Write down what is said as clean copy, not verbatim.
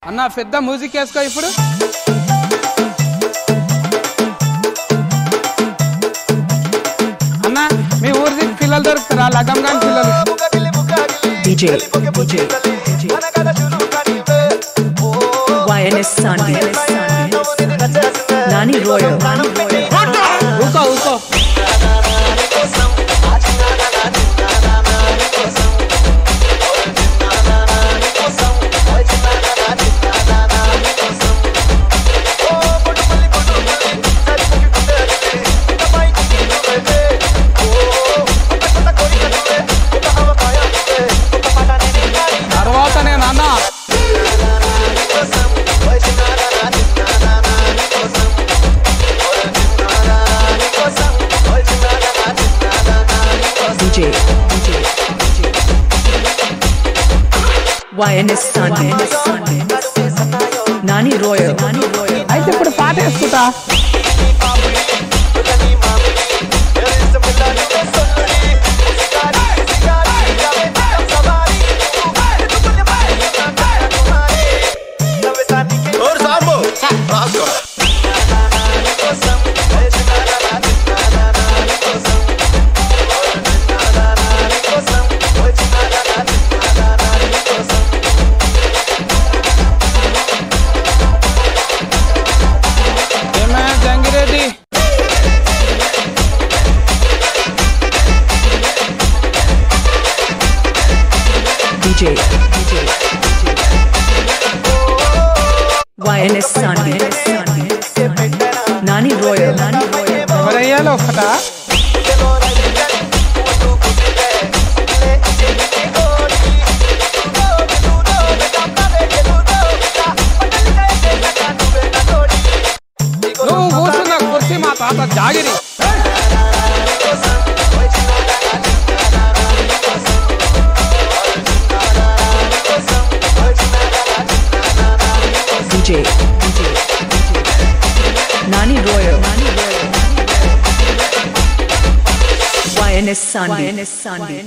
అన్న పెద్ద మ్యూజిక్ వేసుకో ఇప్పుడు. అన్న మీ ఊరికి పిల్లలు దొరుకుతారా? లగం గాని పిల్లలు. DJ YNS Sandy Nani Royal ఊకో ఊకో. తర్వాతనే నాన్న YNS Sandy Nani Royal అయితే ఇప్పుడు పాట వేసుకుంటా. DJ YNS Sandy Nani Royal ఎవరయ్యాలో ఒకటా? నువ్వు కూర్చున్న కుర్చీ మా తాత జాగిరి. DJ Nani Royal YNS Sandy